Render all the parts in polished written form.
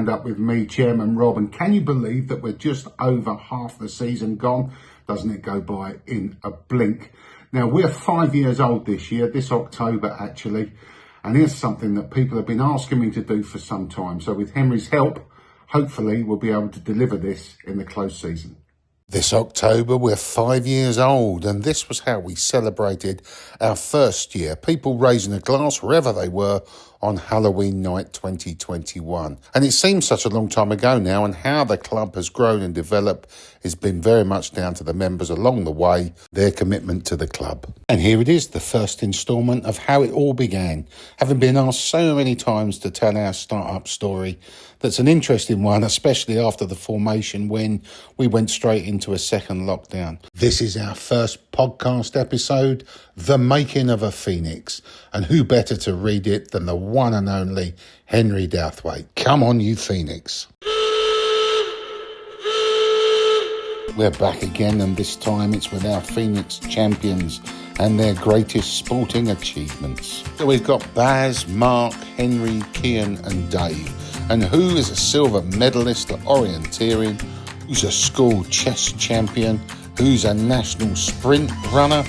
roundup with me, Chairman Rob, and can you believe that we're just over half the season gone? Doesn't it go by in a blink? Now, we're 5 years old this year, this October actually, and here's something that people have been asking me to do for some time. So with Henry's help, hopefully we'll be able to deliver this in the close season. This October, we're 5 years old, and this was how we celebrated our first year. People raising a glass wherever they were on Halloween night 2021. And it seems such a long time ago now, and how the club has grown and developed has been very much down to the members along the way, their commitment to the club. And here it is, the first instalment of how it all began. Having been asked so many times to tell our start-up story, that's an interesting one, especially after the formation when we went straight into a second lockdown. This is our first podcast episode, The Making of a Phoenix. And who better to read it than the one and only Henry Douthwaite. Come on, you Phoenix. We're back again, and this time it's with our Phoenix champions and their greatest sporting achievements. So we've got Baz, Mark, Henry, Kian and Dave. And who is a silver medalist at orienteering, who's a school chess champion, who's a national sprint runner,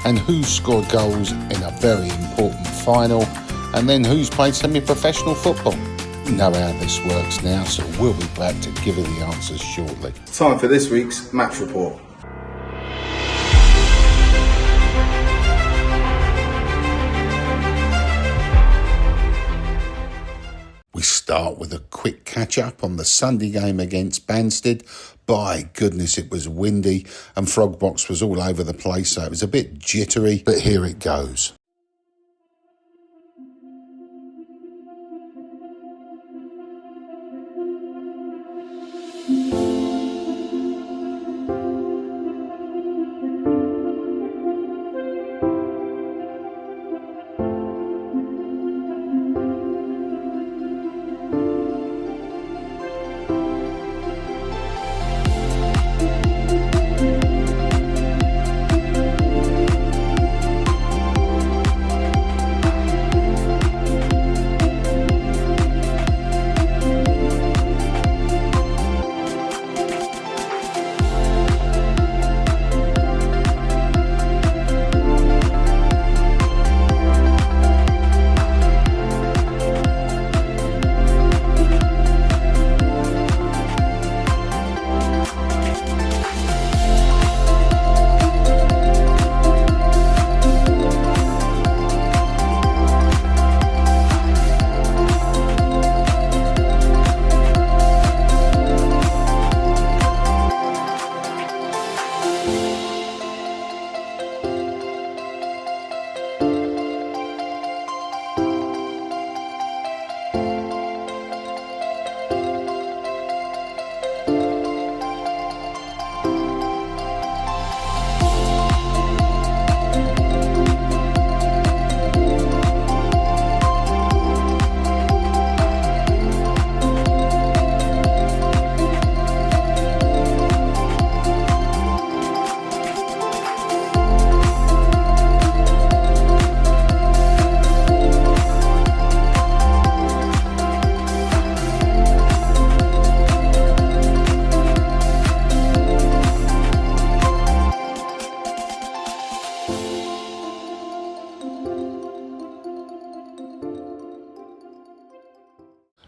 and who scored goals in a very important final, and then who's played semi-professional football. You know how this works now, so we'll be back to give you the answers shortly. Time for this week's match report. We start with a quick catch-up on the Sunday game against Banstead. By goodness, it was windy and Frogbox was all over the place, so it was a bit jittery, but here it goes.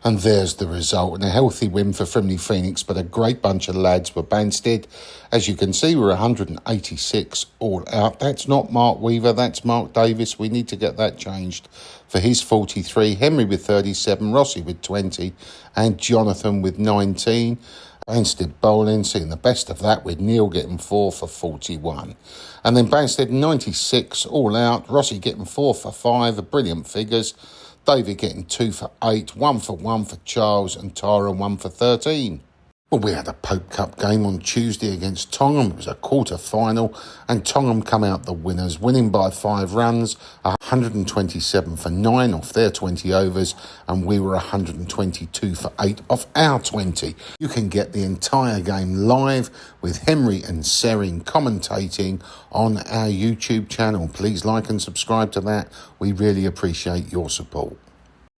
And there's the result, and a healthy win for Frimley Phoenix, but a great bunch of lads were Banstead. As you can see, we're 186 all out. That's not Mark Weaver, that's Mark Davis. We need to get that changed for his 43. Henry with 37, Rossi with 20, and Jonathan with 19. Banstead bowling, seeing the best of that with Neil getting 4 for 41. And then Banstead 96 all out, Rossi getting 4 for 5, brilliant figures. David getting 2 for 8, 1 for 1 for Charles, and Tyra 1 for 13. Well, we had a Pope Cup game on Tuesday against Tongham. It was a quarter-final, and Tongham come out the winners, winning by 5 runs, 127 for 9 off their 20 overs, and we were 122 for 8 off our 20. You can get the entire game live with Henry and Sering commentating on our YouTube channel. Please like and subscribe to that. We really appreciate your support.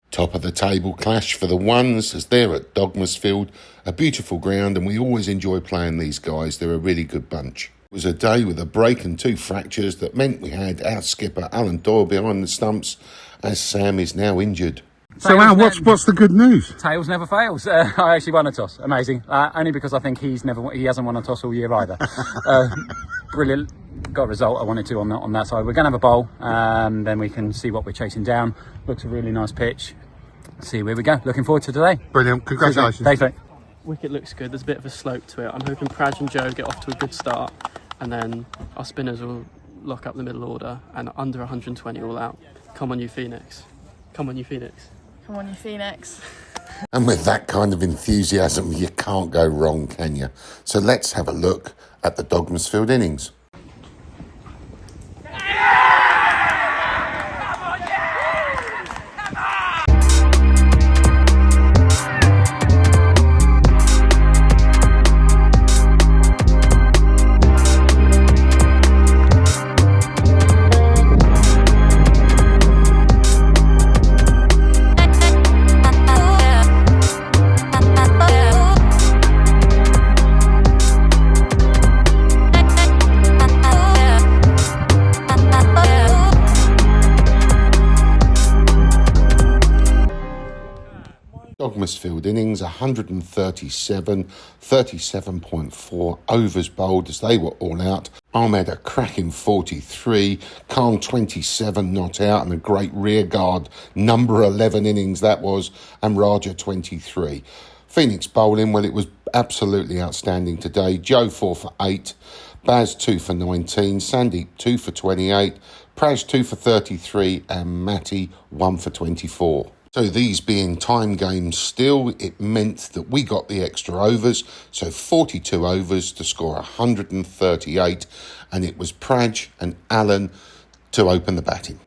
Top of the table clash for the ones as they're at Dogmersfield, a beautiful ground, and we always enjoy playing these guys. They're a really good bunch. It was a day with a break and 2 fractures that meant we had our skipper Alan Doyle behind the stumps as Sam is now injured. So Al, what's the good news? Tails never fails. I actually won a toss. Amazing. Only because I think he hasn't won a toss all year either. Brilliant. Got a result I wanted to on that side. We're going to have a bowl, then we can see what we're chasing down. Looks a really nice pitch. See where we go. Looking forward to today. Brilliant. Congratulations. Thanks, mate. Wicket looks good. There's a bit of a slope to it. I'm hoping Praj and Joe get off to a good start, and then our spinners will lock up the middle order and under 120 all out. Come on, you Phoenix. Come on, you Phoenix. Come on, you Phoenix. And with that kind of enthusiasm, you can't go wrong, can you? So let's have a look at the Dogmersfield innings. Dogmersfield innings, 137, 37.4 overs bowled as they were all out. Ahmed a cracking 43, Khan 27 not out, and a great rear guard number 11 innings that was, and Raja 23. Phoenix bowling, well, it was absolutely outstanding today. Joe 4 for 8, Baz 2 for 19, Sandeep 2 for 28, Praj 2 for 33, and Matty 1 for 24. So these being time games still, it meant that we got the extra overs, so 42 overs to score 138, and it was Praj and Alan to open the batting.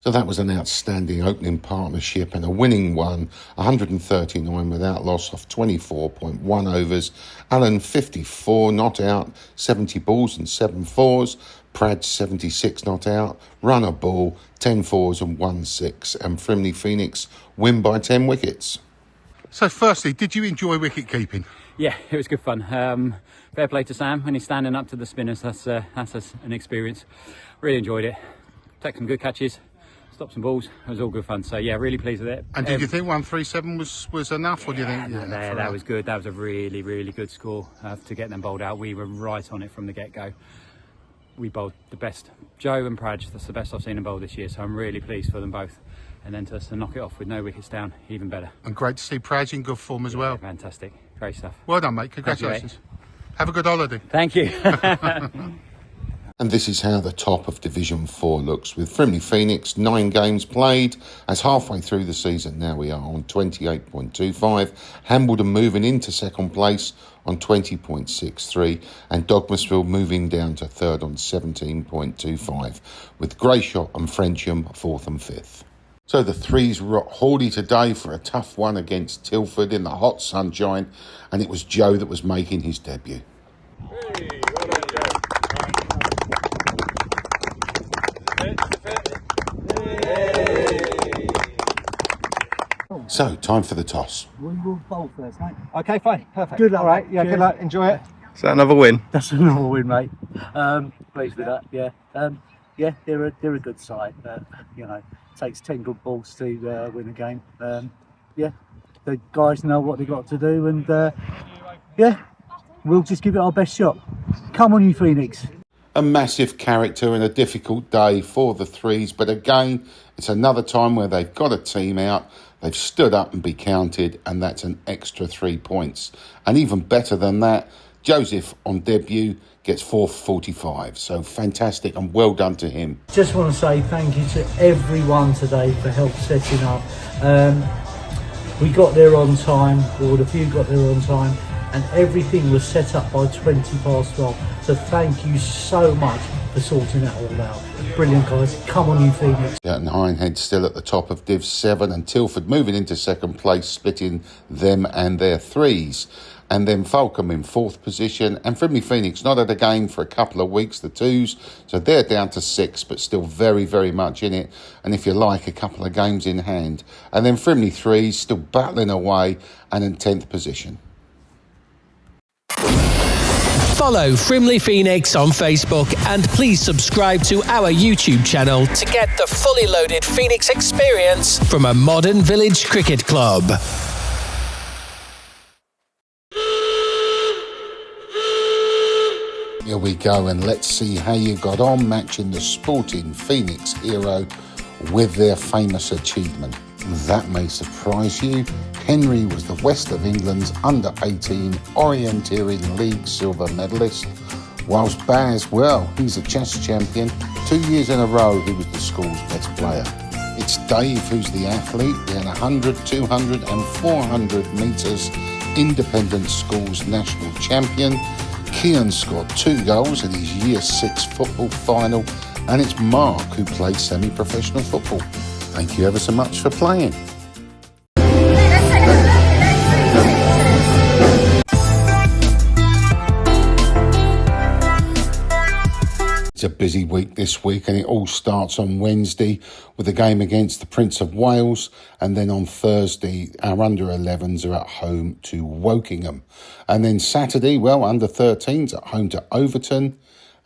So that was an outstanding opening partnership and a winning one, 139 without loss off 24.1 overs. Alan 54 not out, 70 balls and 7 fours. Prad 76 not out, run a ball, 10 fours and 1 6. And Frimley Phoenix win by 10 wickets. So firstly, did you enjoy wicket keeping? Yeah, it was good fun. Fair play to Sam when he's standing up to the spinners. That's an experience. Really enjoyed it. Take some good catches. Stop some balls. It was all good fun. So yeah, really pleased with it. And did you think 137 was enough, or do you think? Yeah, that was good. That was a really, really good score to get them bowled out. We were right on it from the get-go. We bowled the best. Joe and Praj, that's the best I've seen them bowl this year. So I'm really pleased for them both. And then to knock it off with no wickets down, even better. And great to see Praj in good form as well. Fantastic. Great stuff. Well done, mate. Congratulations. Have a good holiday. Thank you. And this is how the top of Division 4 looks, with Frimley Phoenix 9 games played. As halfway through the season now we are on 28.25. Hambledon moving into second place on 20.63, and Dogmersfield moving down to third on 17.25, with Greyshot and Frensham 4th and 5th. So the threes were at Hawley today for a tough one against Tilford in the hot sunshine, and it was Joe that was making his debut. So, time for the toss. We will bowl first, mate. Okay, fine, perfect. Good luck. All right, yeah, Cheers. good luck. Enjoy it. Is that another win? That's another win, mate. Pleased with that. Yeah, yeah, they're a good side. You know, it takes 10 good balls to win a game. Yeah, the guys know what they got to do, and yeah, we'll just give it our best shot. Come on, you Phoenix. a massive character and a difficult day for the threes, but again, it's another time where they've got a team out, they've stood up and be counted, and that's an extra 3 points. And even better than that, Joseph on debut gets 4.45, so fantastic and well done to him. Just want to say thank you to everyone today for help setting up. We got there on time, or the few got there on time, and everything was set up by 20 past 12. So thank you so much for sorting that all out. Brilliant, guys. Come on, you Phoenix. And Hindhead still at the top of Div 7, and Tilford moving into second place, splitting them and their threes. And then Falcom in fourth position, and Frimley Phoenix not had a game for a couple of weeks, the twos, so they're down to 6, but still very, very much in it, and if you like, a couple of games in hand. And then Frimley threes still battling away and in 10th position. Follow Frimley Phoenix on Facebook and please subscribe to our YouTube channel to get the fully loaded Phoenix experience from a modern village cricket club. Here we go, and let's see how you got on matching the sporting Phoenix hero with their famous achievement. That may surprise you. Henry was the West of England's under-18 Orienteering League silver medalist, whilst Baz, well, he's a chess champion. 2 years in a row he was the school's best player. It's Dave who's the athlete, the 100, 200 and 400 metres independent schools national champion. Kian scored 2 goals in his Year 6 football final, and it's Mark who plays semi-professional football. Thank you ever so much for playing. It's a busy week this week, and it all starts on Wednesday with a game against the Prince of Wales, and then on Thursday our under-11s are at home to Wokingham, and then Saturday, well, under-13s at home to Overton,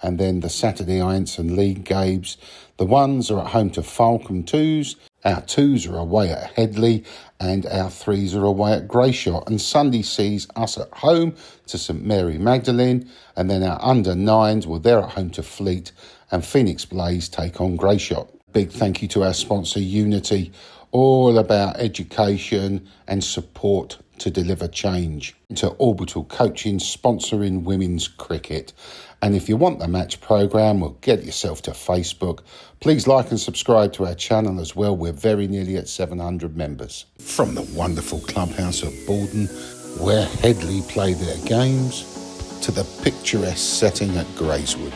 and then the Saturday Ironson League games, the ones are at home to Falcom twos, our twos are away at Headley, and our threes are away at Greyshot, and Sunday sees us at home to St Mary Magdalene, and then our under-9s, well, they're at home to Fleet, and Phoenix Blaze take on Greyshot. Big thank you to our sponsor Unity, all about education and support to deliver change. To Orbital Coaching, sponsoring women's cricket. And if you want the match programme, well, get yourself to Facebook. Please like and subscribe to our channel as well. We're very nearly at 700 members. From the wonderful clubhouse of Borden, where Headley play their games, to the picturesque setting at Greyswood.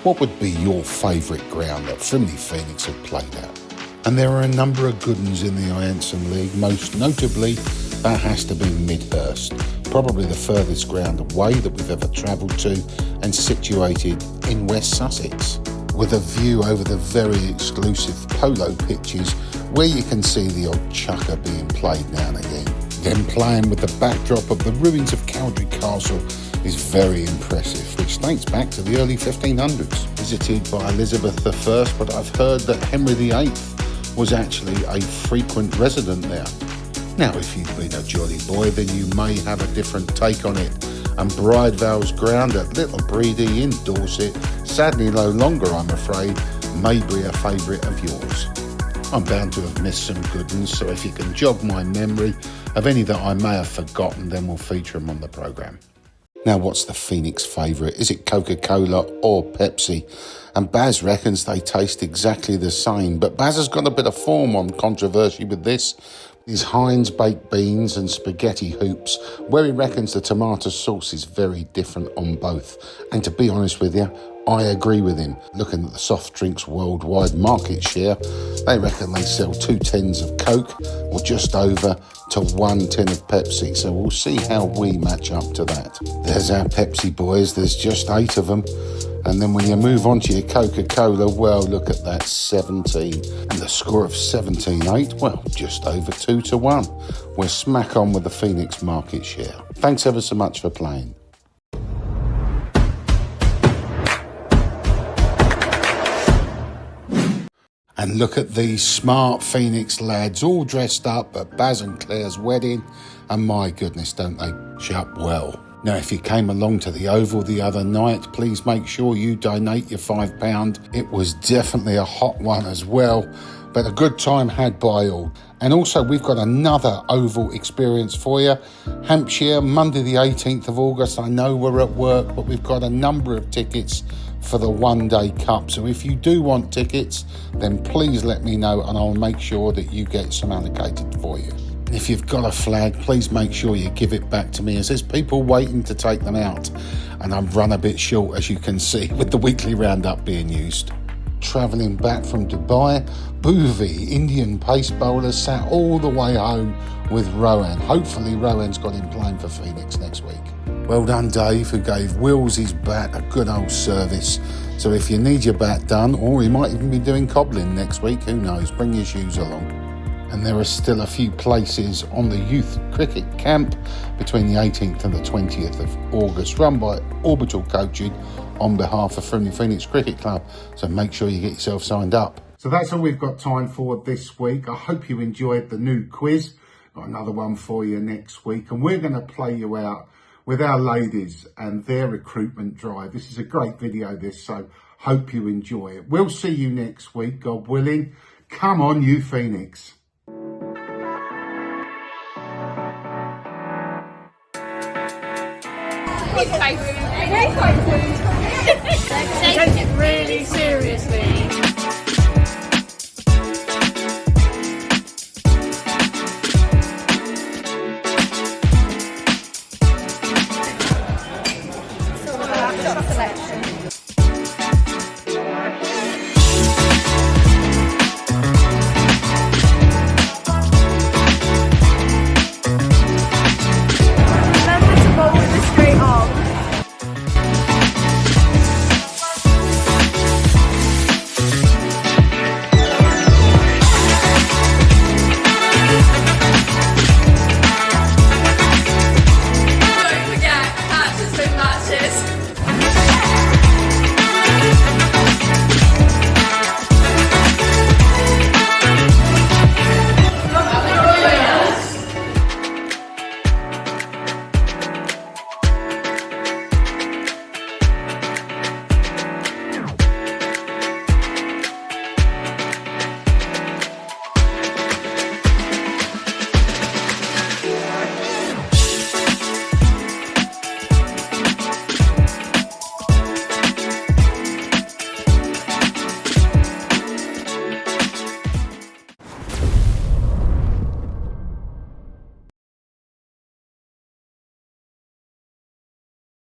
What would be your favourite ground that Frimley Phoenix have played at? And there are a number of good ones in the Ironson League, most notably that has to be Midhurst, probably the furthest ground away that we've ever travelled to, and situated in West Sussex, with a view over the very exclusive polo pitches where you can see the odd chucker being played now and again. Then playing with the backdrop of the ruins of Cowdray Castle is very impressive, which dates back to the early 1500s. Visited by Elizabeth I, but I've heard that Henry VIII was actually a frequent resident there. Now, if you've been a jolly boy, then you may have a different take on it. And Bridevale's ground at Little Breedy in Dorset, sadly no longer, I'm afraid, may be a favourite of yours. I'm bound to have missed some good ones, so if you can jog my memory of any that I may have forgotten, then we'll feature them on the programme. Now, what's the Phoenix favourite? Is it Coca-Cola or Pepsi? And Baz reckons they taste exactly the same, but Baz has got a bit of form on controversy with this. His Heinz baked beans and spaghetti hoops, where he reckons the tomato sauce is very different on both. And to be honest with you, I agree with him. Looking at the soft drinks worldwide market share, they reckon they sell 2 tins of Coke or just over to 1 tin of Pepsi. So we'll see how we match up to that. There's our Pepsi boys, there's just 8 of them. And then when you move on to your Coca-Cola, well, look at that, 17. And the score of 17-8, well, just over 2-1. We're smack on with the Phoenix market share. Thanks ever so much for playing. And look at these smart Phoenix lads, all dressed up at Baz and Claire's wedding. And my goodness, don't they shop well. Now, if you came along to the Oval the other night, please make sure you donate your £5. It was definitely a hot one as well, but a good time had by all. And also, we've got another Oval experience for you. Hampshire, Monday the 18th of August. I know we're at work, but we've got a number of tickets for the one-day cup. So if you do want tickets, then please let me know and I'll make sure that you get some allocated for you. If you've got a flag, please make sure you give it back to me, as there's people waiting to take them out, and I've run a bit short, as you can see, with the weekly roundup being used. Travelling back from Dubai, Bhuvi, Indian pace bowler, sat all the way home with Rohan. Hopefully Rohan's got him playing for Phoenix next week. Well done, Dave, who gave Wills his bat a good old service. So if you need your bat done, or he might even be doing cobbling next week, who knows, bring your shoes along. And there are still a few places on the youth cricket camp between the 18th and the 20th of August, run by Orbital Coaching on behalf of Frimley Phoenix Cricket Club. So make sure you get yourself signed up. So that's all we've got time for this week. I hope you enjoyed the new quiz. Got another one for you next week. And we're going to play you out with our ladies and their recruitment drive. This is a great video, this, so hope you enjoy it. We'll see you next week, God willing. Come on, you Phoenix. Take it really seriously.